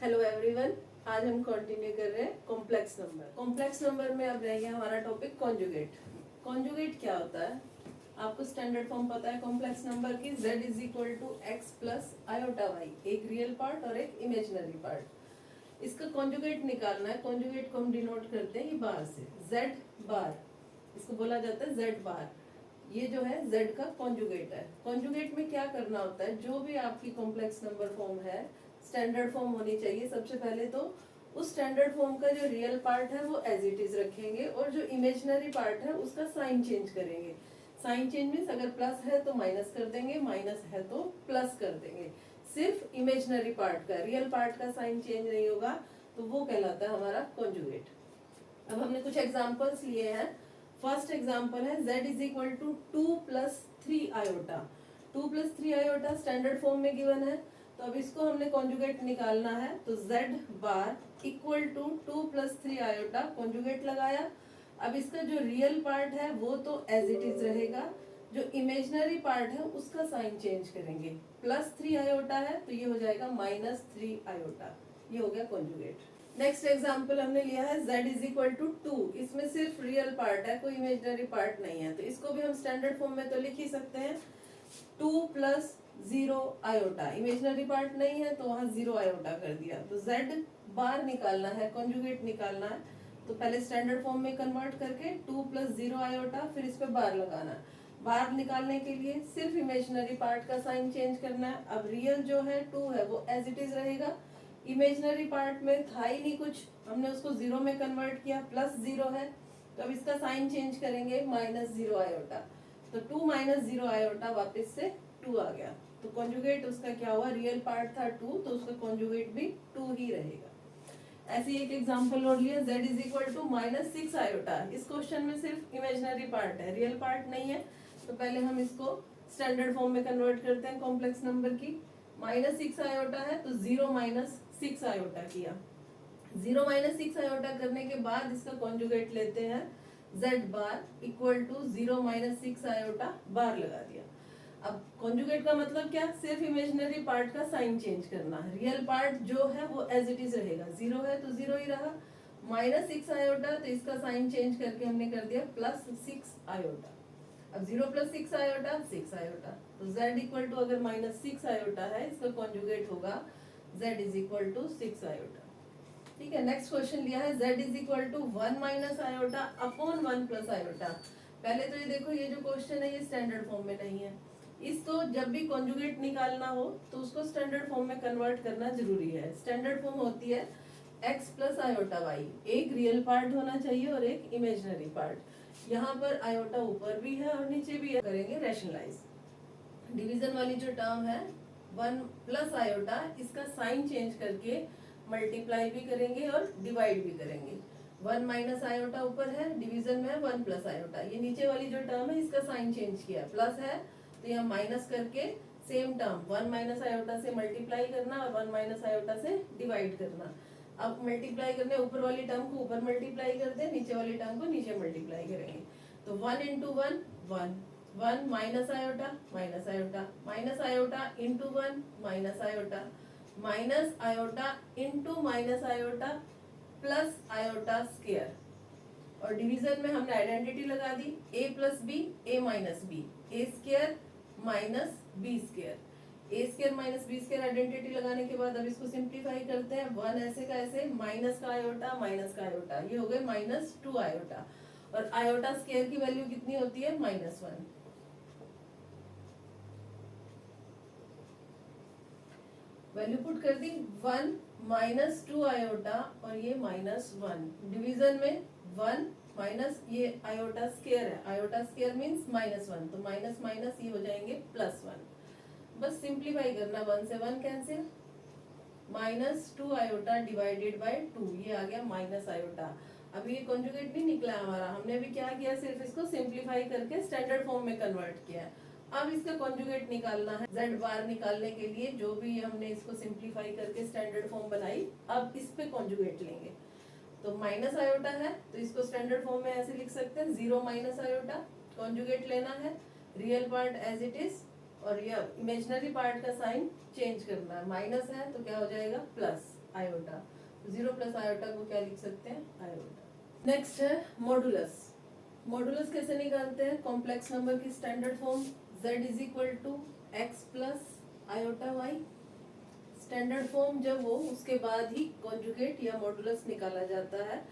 Hello everyone, आज हम continue कर रहे हैं कॉम्प्लेक्स नंबर। कॉम्प्लेक्स नंबर में अब रह गया हमारा टॉपिक कॉन्जुगेट। कॉन्जुगेट क्या होता है? आपको स्टैंडर्ड फॉर्म पता है कॉम्प्लेक्स नंबर की, z is equal to x plus iota y, एक रियल पार्ट और एक इमेजिनरी पार्ट। इसका कॉन्जुगेट निकालना है। कॉन्जुगेट को हम डिनोट करते हैं ये बार से, z बार, इसको बोला जाता है z बार। ये जो है z का कॉन्जुगेट है। कॉन्जुगेट में क्या करना होता है, जो भी आपकी कॉम्प्लेक्स नंबर फॉर्म है स्टैंडर्ड फॉर्म होनी चाहिए। सबसे पहले तो उस स्टैंडर्ड फॉर्म का जो रियल पार्ट है वो एज इट इज रखेंगे और जो इमेजिनरी पार्ट है उसका साइन चेंज करेंगे। साइन चेंज मीन्स अगर प्लस है तो माइनस कर देंगे, माइनस है तो प्लस कर देंगे। सिर्फ इमेजिनरी पार्ट का, रियल पार्ट का साइन चेंज नहीं होगा, तो वो कहलाता है हमारा कॉन्जुगेट। अब हमने कुछ एग्जांपल्स लिए हैं। फर्स्ट एग्जांपल है z is equal to 2 plus 3 iota. 2 plus 3 iota standard form में गिवन है, तो अब इसको हमने कॉन्जुगेट निकालना है। तो z bar equal to 2 plus 3 iota, conjugate लगाया। अब इसका जो रियल पार्ट है वो तो एज इट इज रहेगा, जो इमेजिनरी पार्ट है उसका साइन चेंज करेंगे। प्लस 3 आयोटा है तो ये हो जाएगा माइनस 3 आयोटा। ये हो गया कॉन्जुगेट। नेक्स्ट एग्जाम्पल हमने लिया है z इज इक्वल टू 2। इसमें सिर्फ रियल पार्ट है, कोई इमेजिनरी पार्ट नहीं है, तो इसको भी हम स्टैंडर्ड फॉर्म में तो लिख ही सकते हैं। 2 प्लस 0 आयोटा, इमेजिनरी पार्ट नहीं है तो वहां 0 आयोटा कर दिया। तो z बार निकालना है, कॉन्जुगेट निकालना है, तो पहले स्टैंडर्ड फॉर्म में कन्वर्ट करके 2 प्लस 0 आयोटा, फिर इस पे बार लगाना। बार निकालने के लिए सिर्फ इमेजिनरी पार्ट का साइन चेंज करना है। अब रियल जो है 2 है वो एज इट इज रहेगा, इमेजिनरी पार्ट में था ही नहीं कुछ, हमने उसको 0 में कन्वर्ट किया, प्लस 0 है, तो अब इसका साइन चेंज करेंगे, माइनस 0 आयोटा। तो 2 माइनस 0 आयोटा वापस से 2 आ गया। तो कॉन्जुगेट उसका क्या हुआ, रियल पार्ट था 2 तो उसका कॉन्जुगेट भी 2 ही रहेगा। ऐसी एक एग्जांपल और लिया, z is equal to minus 6 iota. इस क्वेश्चन में सिर्फ इमेजिनरी पार्ट है, रियल पार्ट नहीं है, तो पहले हम इसको स्टैंडर्ड फॉर्म में कन्वर्ट करते हैं कॉम्प्लेक्स नंबर की। माइनस 6 आयोटा है तो 0 माइनस 6 आयोटा किया। 0 माइनस 6 आयोटा करने के बाद इसका कॉन्जुगेट लेते हैं, z bar equal to 0 minus 6 iota, bar लगा दिया। अब कॉन्जुगेट का मतलब क्या, सिर्फ इमेजिनरी पार्ट का साइन चेंज करना है। रियल पार्ट जो है वो एज इट इज रहेगा, 0 है तो 0 ही रहा। माइनस 6 आयोटा तो इसका साइन चेंज करके हमने कर दिया प्लस 6 आयोटा। अब 0 प्लस 6 आयोटा 6 आयोटा, तो z इक्वल टू अगर माइनस 6 आयोटा है, इसका कॉन्जुगेट होगा z is equal to 6 iota. ठीक है, नेक्स्ट क्वेश्चन लिया है, z is equal to 1 minus iota upon 1 plus iota. पहले तो ये देखो, ये जो क्वेश्चन है ये स्टैंडर्ड फॉर्म में नहीं है। इसको जब भी कॉन्जुगेट निकालना हो तो उसको स्टैंडर्ड फॉर्म में कन्वर्ट करना जरूरी है। स्टैंडर्ड फॉर्म होती है x प्लस आयोटा वाई, एक रियल पार्ट होना चाहिए और एक इमेजिनरी पार्ट। यहाँ पर आयोटा ऊपर भी है और नीचे भी है, करेंगे रैशनलाइज। डिवीजन वाली जो टर्म है 1 प्लस आयोटा, इसका साइन चेंज करके मल्टीप्लाई भी करेंगे और डिवाइड भी करेंगे। 1 माइनस आयोटा ऊपर है, डिवीजन में है 1 प्लस आयोटा। ये नीचे वाली जो टर्म है इसका साइन चेंज किया, प्लस है तो यहाँ माइनस करके सेम टर्म 1 माइनस आयोटा से मल्टीप्लाई करना और 1 माइनस आयोटा से डिवाइड करना। अब मल्टीप्लाई करने, ऊपर वाली टर्म को ऊपर मल्टीप्लाई कर दे, नीचे वाली टर्म को नीचे मल्टीप्लाई करेंगे। तो 1 into 1 1, 1 minus iota minus iota, minus iota into 1 minus iota, minus iota into minus iota plus iota square. और डिवीजन में हमने आइडेंटिटी लगा दी, a plus b a minus b, a square minus b square. A square minus b square identity लगाने के बाद अब इसको सिंप्लीफाई करते हैं, 1 ऐसे का ऐसे, माइनस का आयोटा माइनस का आयोटा, ये हो गए माइनस 2 आयोटा। और आयोटा स्क्वायर की वैल्यू कितनी होती है, -1। वैल्यू पुट कर दी, 1 माइनस 2 आयोटा और ये -1। डिवीजन में 1 माइनस ये आयोटा स्क्वायर है, आयोटा स्क्वायर मीन्स -1, तो माइनस माइनस ये हो जाएंगे +1। बस सिंप्लीफाई करना, 1 से 1 कैंसिल, -2 आयोटा डिवाइडेड बाय 2, ये आ गया माइनस आयोटा। अभी ये कॉन्जुगेट नहीं निकला हमारा, हमने अभी क्या किया, सिर्फ इसको सिंप्लीफाई करके स्टैंडर्ड फॉर्म में कन्वर्ट किया। अब इसका कॉन्जुगेट निकालना है। z बार निकालने के लिए जो भी हमने इसको सिंप्लीफाई करके स्टैंडर्ड फॉर्म बनाई, अब इस पे कॉन्जुगेट लेंगे। तो माइनस आयोटा है तो इसको स्टैंडर्ड फॉर्म में ऐसे लिख सकते हैं, 0 माइनस आयोटा, कॉन्जुगेट लेना है, real part as it is और ये इमेजिनरी पार्ट का साइन चेंज करना है। माइनस है तो क्या हो जाएगा प्लस, आयोटा। 0 प्लस आयोटा को क्या लिख सकते हैं, आयोटा। नेक्स्ट है मॉडुलस। मॉडुलस कैसे निकालते हैं, कॉम्प्लेक्स नंबर की standard form z is equal to x plus iota y. Standard form जब हो उसके बाद ही कॉन्जुगेट या मॉडुलस निकाला जाता है।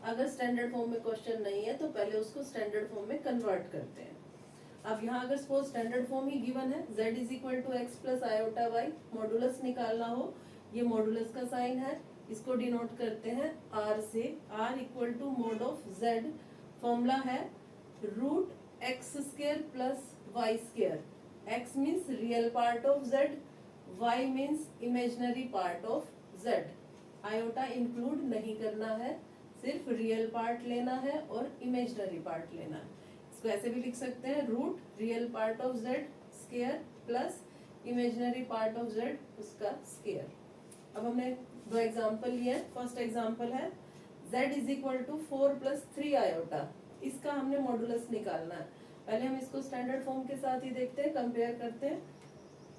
अगर स्टैंडर्ड फॉर्म में क्वेश्चन नहीं है तो पहले उसको स्टैंडर्ड फॉर्म में कन्वर्ट करते हैं। अब यहाँ अगर सपोज स्टैंडर्ड फॉर्म ही गिवन है z is equal to x plus iota y, modulus निकालना हो, ये मॉडुलस का साइन है, इसको डिनोट करते हैं r से। r equal to mod of z, formula है root x square plus Y square. x means real part of z, y means imaginary part of z। Iota include नहीं करना है, सिर्फ रियल पार्ट लेना है और इमेजिनरी पार्ट लेना है। इसको ऐसे भी लिख सकते हैं root real part of z square plus imaginary part of z उसका स्क्वायर। अब हमने दो एग्जांपल लिए हैं। फर्स्ट एग्जांपल है z is equal to 4 plus 3 iota, इसका हमने मॉडुलस निकालना है। पहले हम इसको स्टैंडर्ड फॉर्म के साथ ही देखते हैं, कंपेयर करते हैं।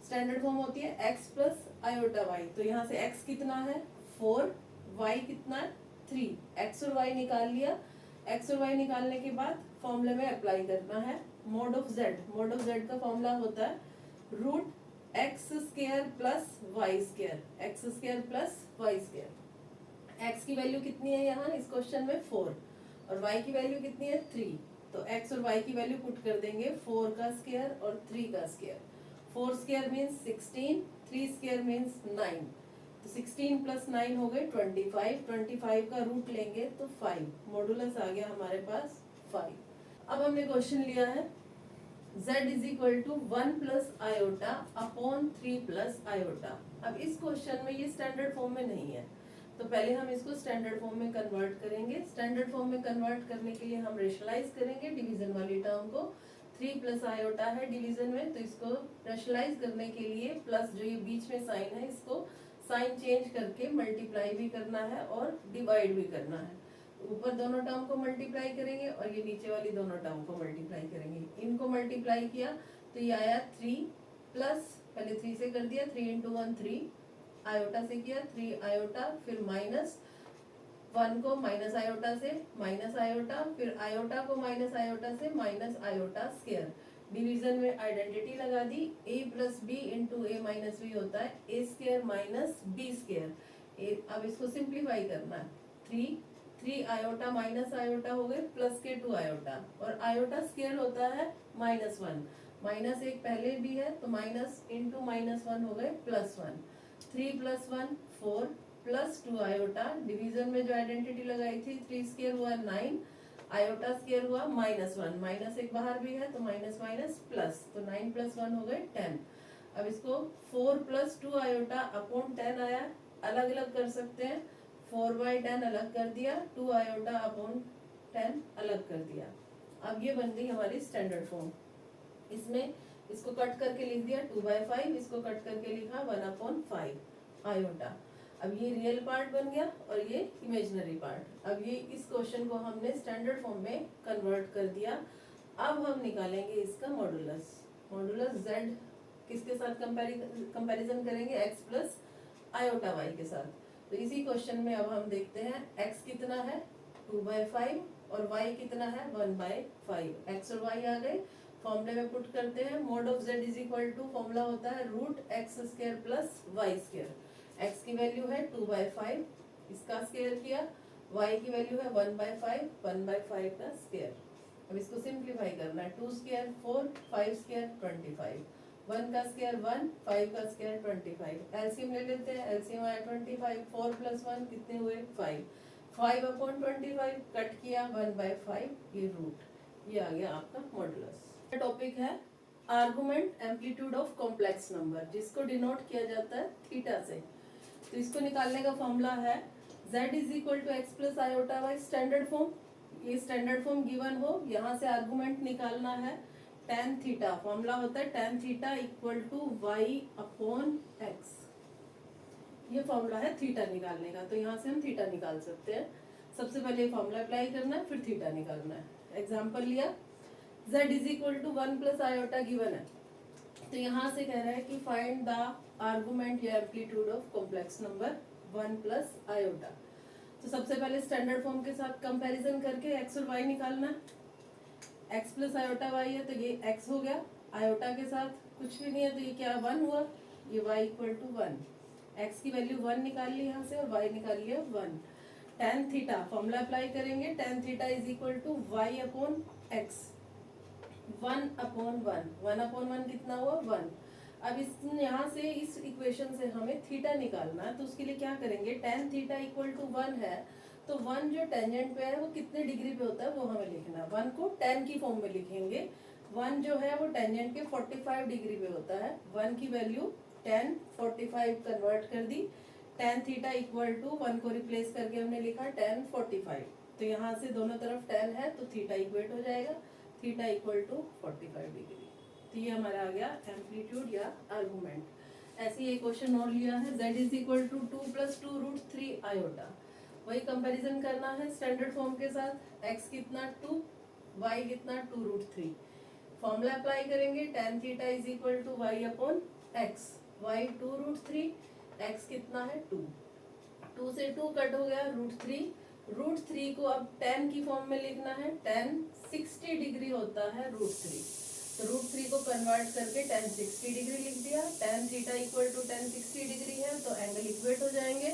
स्टैंडर्ड फॉर्म होती है x प्लस आयोटा वाई, तो यहाँ से x कितना है 4, y कितना है 3, x और y निकाल लिया। x और y निकालने के बाद फॉर्मूले में अप्लाई करना है mod of z। Mod of z का फॉर्मूला होता है root x square plus Y square, x square plus Y square. x की वैल्यू कितनी है यहाँ इस क्वेश्चन में 4 और y की वैल्यू कितनी है 3, तो x और y की वैल्यू पुट कर देंगे 4 का स्क्वायर और 3 का square. 4 square means 16, 3 square means 9, तो 16 प्लस 9 हो गए 25। 25 का रूट लेंगे तो 5, मॉडुलस आ गया हमारे पास 5। अब हमने क्वेश्चन लिया है z is equal to 1 plus iota upon 3 plus iota. अब इस क्वेश्चन में ये स्टैंडर्ड फॉर्म में नहीं है, तो पहले हम इसको स्टैंडर्ड फॉर्म में कन्वर्ट करेंगे। स्टैंडर्ड फॉर्म में कन्वर्ट करने के लिए हम रेशनलाइज करेंगे डिवीजन वाली टर्म को। 3 प्लस आयोटा है डिवीजन में, तो इसको रेशनलाइज करने के लिए प्लस जो ये बीच में साइन है इसको साइन चेंज करके मल्टीप्लाई भी करना है और डिवाइड भी करना है। ऊपर दोनों टर्म को मल्टीप्लाई करेंगे और ये नीचे वाली दोनों टर्म को मल्टीप्लाई करेंगे। इनको मल्टीप्लाई किया तो ये आया 3 प्लस, पहले 3 से कर दिया, 3 इंटू 1 3, आयोटा से किया 3 आयोटा, फिर माइनस 1 को माइनस आयोटा से माइनस आयोटा, फिर आयोटा को माइनस आयोटा से माइनस आयोटा स्क्वायर। डिवीजन में आइडेंटिटी लगा दी, a plus b into a minus b होता है a square minus b square. अब इसको सिंप्लीफाई करना है, 3 आयोटा माइनस आयोटा हो गए प्लस के 2 आयोटा, और आयोटा स्क्वायर होता है -1, माइनस एक पहले भी है तो माइनस इंटू -1 हो गए +1। 3 प्लस 1 4 प्लस 2 आयोटा, डिवीजन में जो आइडेंटिटी लगाई थी 3 स्क्वायर हुआ 9, आयोटा स्क्वायर हुआ -1, माइनस एक बाहर भी है तो माइनस माइनस प्लस, तो 9 प्लस 1 हो गए 10। अब इसको 4 प्लस 2 आयोटा अपॉन 10 आया, अलग अलग कर सकते हैं, 4/10 अलग कर दिया, 2 आयोटा अपॉन 10 अलग कर दिया। अब ये बन गई हमारी स्टैंडर्ड फॉर्म। इसमें इसको कट करके लिख दिया 2/5, इसको कट करके लिखा 1/5 आयोटा। अब ये रियल पार्ट बन गया और ये इमेजिनरी पार्ट। अब ये इस क्वेश्चन को हमने स्टैंडर्ड फॉर्म में कन्वर्ट कर दिया। अब हम निकालेंगे इसका मॉडुलस। मॉडुलस z किसके साथ कंपैरिजन करेंगे, x प्लस आयोटा वाई के साथ। तो इसी क्वेश्चन में अब हम देखते हैं x कितना है 2/5 और y कितना है 1/5। x और y आ गए, फॉर्मूले में पुट करते हैं। Mod of z is equal to, formula होता है root x square plus Y square. x की वैल्यू है 2/5, इसका स्क्वायर किया, y की वैल्यू है 1/5, 1/5 का स्क्वायर। अब इसको सिंप्लीफाई करना है, 2 स्क्वायर 4, 5 स्क्वायर 25, 1 का स्क्वायर 1, 5 का स्क्वायर 25। एलसीएम ले लेते हैं, एलसीएम आया 25, 4 प्लस 1 कितने हुए 5, 5/25 कट किया 1/5, ये रूट, ये आ गया आपका मॉडुलस। टॉपिक है argument amplitude of complex number, जिसको डिनोट किया जाता है थीटा से। तो इसको निकालने का फॉर्मूला है z is equal to x plus iota y, standard form. ये स्टैंडर्ड फॉर्म गिवन हो, यहाँ से आर्गुमेंट निकालना है tan थीटा। फॉर्मूला होता है tan theta equal to y upon x. ये फॉर्मूला है थीटा निकालने का, तो यहाँ से हम थीटा निकाल सकते हैं। सबसे पहले फॉर्मूला अप्लाई करना है, फिर थीटा निकालना है। एग्जाम्पल लिया, z is equal to 1 plus iota given है, तो यहाँ से कह रहा है कि फाइंड द आर्गुमेंट या amplitude of complex number 1 plus iota. तो सबसे पहले स्टैंडर्ड फॉर्म के साथ कंपैरिजन करके x और y निकालना है। x प्लस आयोटा y है तो ये x हो गया, आयोटा के साथ कुछ भी नहीं है तो ये क्या 1 हुआ, ये y इक्वल टू 1। x की वैल्यू 1 निकाल ली यहाँ से और y निकाल लिया 1। tan थीटा फॉर्मूला अप्लाई करेंगे, tan theta is equal to y upon x, 1 upon 1 कितना हुआ 1। अब इस यहाँ से इस इक्वेशन से हमें थीटा निकालना है, तो उसके लिए क्या करेंगे, tan थीटा इक्वल टू 1 है तो 1 जो टेंजेंट पे है वो कितने डिग्री पे होता है वो हमें लिखना है। 1 को tan की फॉर्म में लिखेंगे, 1 जो है वो टेंजेंट के 45 डिग्री पे होता है। 1 की वैल्यू tan 45 कन्वर्ट कर दी, tan थीटा इक्वल टू 1 को रिप्लेस करके हमने लिखा tan 45। तो यहाँ से दोनों तरफ tan है तो थीटा इक्वेट हो जाएगा, थीटा इक्वल टू 45 डिग्री। तो ये हमारा आ गया एम्पलीट्यूड या आर्गुमेंट। ऐसे ही एक क्वेश्चन और लिया है, z is equal to 2 plus 2 root 3 iota. वही कंपैरिजन करना है स्टैंडर्ड फॉर्म के साथ, x कितना 2, y कितना 2 रूट 3। फॉर्मूला अप्लाई करेंगे, tan theta is equal to y upon x, y 2 root 3, x कितना है 2, 2 से 2 कट हो गया रूट 3 को अब tan की फॉर्म में लिखना है, tan 60 डिग्री होता है रूट 3। तो रूट 3 को कन्वर्ट करके tan 60 डिग्री लिख दिया। tan theta equal to tan 60 degree है तो एंगल इक्वेट हो जाएंगे,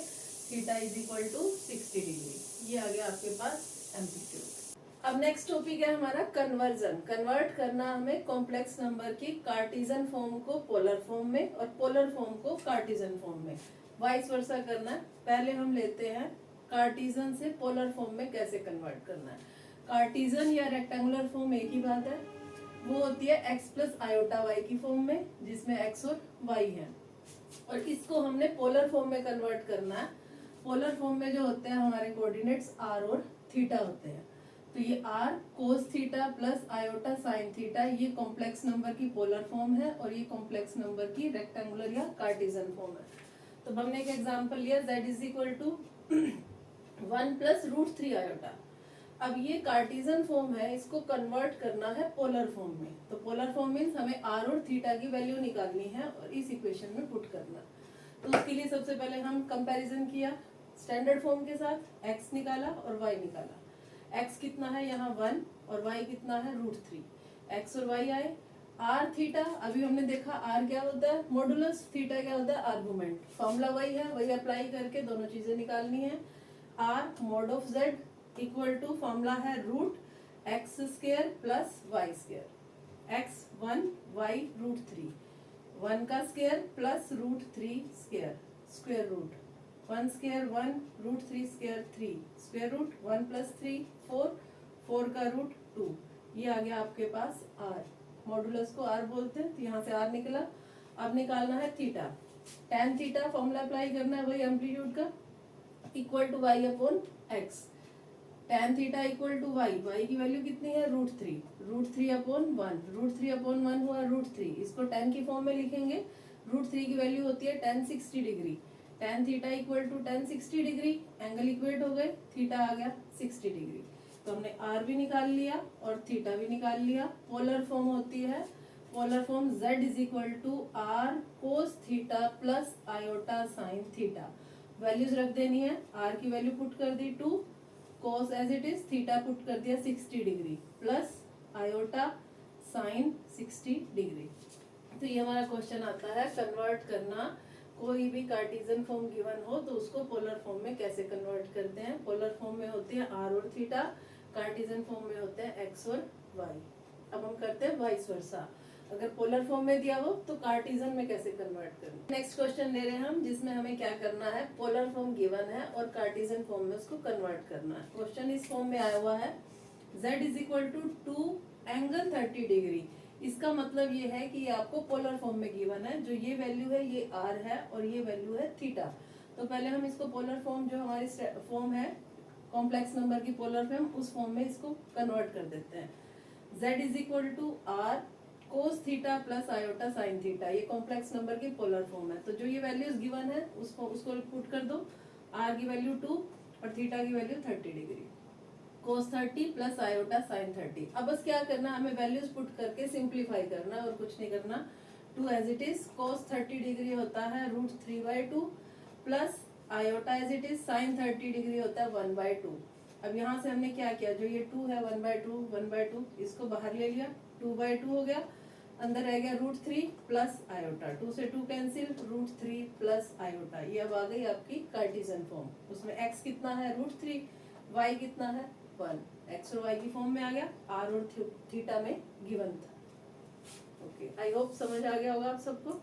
theta is equal to 60 degree. ये आ गया आपके पास एम्पलीट्यूड। अब नेक्स्ट टॉपिक है हमारा कन्वर्जन। कन्वर्ट करना हमें कॉम्प्लेक्स नंबर की कार्टेशियन फॉर्म को पोलर फॉर्म में और पोलर फॉर्म को कार्टेशियन फॉर्म में, वाइस वर्सा करना है। पहले हम लेते हैं कार्टेशियन से पोलर फॉर्म में कैसे कन्वर्ट करना है। कार्टेशियन या रेक्टेंगुलर फॉर्म एक ही बात है, वो होती है x प्लस आयोटा y की फॉर्म में जिसमें x और y है, और इसको हमने पोलर फॉर्म में कन्वर्ट करना है। पोलर फॉर्म में जो होते हैं हमारे कोऑर्डिनेट्स r और थीटा होते हैं। तो ये r cos theta plus iota sine theta, ये कॉम्प्लेक्स नंबर की पोलर फॉर्म है और ये कॉम्प्लेक्स नंबर की रेक्टेंगुलर या कार्टेशियन फॉर्म है। तो हमने एक एग्जांपल लिया, z is equal to 1 plus root 3 iota. अब ये कार्टेशियन फॉर्म है, इसको कन्वर्ट करना है पोलर फॉर्म में। तो पोलर फॉर्म मीन्स हमें r और थीटा की वैल्यू निकालनी है और इस इक्वेशन में पुट करना। तो उसके लिए सबसे पहले हम कंपैरिजन किया स्टैंडर्ड फॉर्म के साथ, x निकाला और y निकाला। x कितना है यहाँ 1 और y कितना है रूट 3। x और y आए, r थीटा अभी हमने देखा r क्या होता है मॉडुलस, थीटा क्या होता है आर्गुमेंट। फॉर्मूला वही है, वही अप्लाई करके दोनों चीजें निकालनी है। r mod of z equal to formula है root x square plus Y square, x 1 y root 3, 1 का square plus root 3 square, square root 1 square 1 root 3 square 3, square root 1 plus 3 4, 4 का रूट 2। ये आ गया आपके पास r, मॉडुलस को r बोलते हैं, तो यहाँ से r निकला। अब निकालना है theta, tan theta formula apply करना है वही एम्पलीट्यूड का, equal to y upon x। tan theta equal to y, y की वैल्यू कितनी है रूट 3 अपॉन 1, रूट 3 अपॉन 1 हुआ रूट 3। इसको tan की फॉर्म में लिखेंगे, रूट 3 की वैल्यू होती है tan 60 degree. tan theta equal to tan 60 degree, angle equate हो गए, थीटा आ गया 60 डिग्री। तो हमने r भी निकाल लिया और थीटा भी निकाल लिया। पोलर फॉर्म होती है, polar form z is equal to r cos theta plus iota sine theta. Values रख देनी है, r की वैल्यू पुट कर दी 2, cos as it is, theta put कर दिया 60 degree plus iota sine 60 degree. तो ये हमारा क्वेश्चन आता है कन्वर्ट करना, कोई भी कार्टेशियन फॉर्म गिवन हो तो उसको पोलर फॉर्म में कैसे कन्वर्ट करते हैं। पोलर फॉर्म में होते हैं r और थीटा, कार्टेशियन फॉर्म में होते हैं x और y। अब हम करते हैं वाइस वर्सा, अगर पोलर फॉर्म में दिया हो तो कार्टेशियन में कैसे कन्वर्ट करना। नेक्स्ट क्वेश्चन ले रहे हैं हम, जिसमें हमें क्या करना है, पोलर फॉर्म गिवन है और कार्टेशियन फॉर्म में उसको कन्वर्ट करना है। क्वेश्चन इस फॉर्म में आया हुआ है, z is equal to 2 angle 30 degree. इसका मतलब ये है कि ये आपको पोलर फॉर्म में गिवन है, जो ये वैल्यू है ये r है और ये वैल्यू है थीटा। तो पहले हम इसको पोलर फॉर्म, जो हमारी फॉर्म है कॉम्प्लेक्स नंबर की पोलर फॉर्म, उस फॉर्म में इसको कन्वर्ट कर देते हैं। z is equal to r cos theta plus iota sine theta, ये कॉम्प्लेक्स नंबर की पोलर फॉर्म है। तो जो ये वैल्यूज गिवन है उसको पुट कर दो, r की वैल्यू 2 और थीटा की वैल्यू 30 डिग्री, कोस 30 प्लस आयोटा साइन 30। अब बस क्या करना, हमें वैल्यूज पुट करके सिंप्लीफाई करना और कुछ नहीं करना। 2 as it is, cos 30 degree होता है root 3/2 plus iota as it is sine 30 degree होता है 1/2। अब यहाँ से हमने क्या किया, जो ये 2 है 1/2 इसको बाहर ले लिया, 2/2 हो गया, अंदर रह गया √3 प्लस आयोटा, 2 से 2 कैंसिल, √3 प्लस आयोटा। ये अब आ गई आपकी कार्टेशियन फॉर्म। उसमें x कितना है √3, y कितना है 1, x और y की फॉर्म में आ गया, r और थीटा में गिवन था। ओके, आई होप समझ आ गया होगा आप सबको।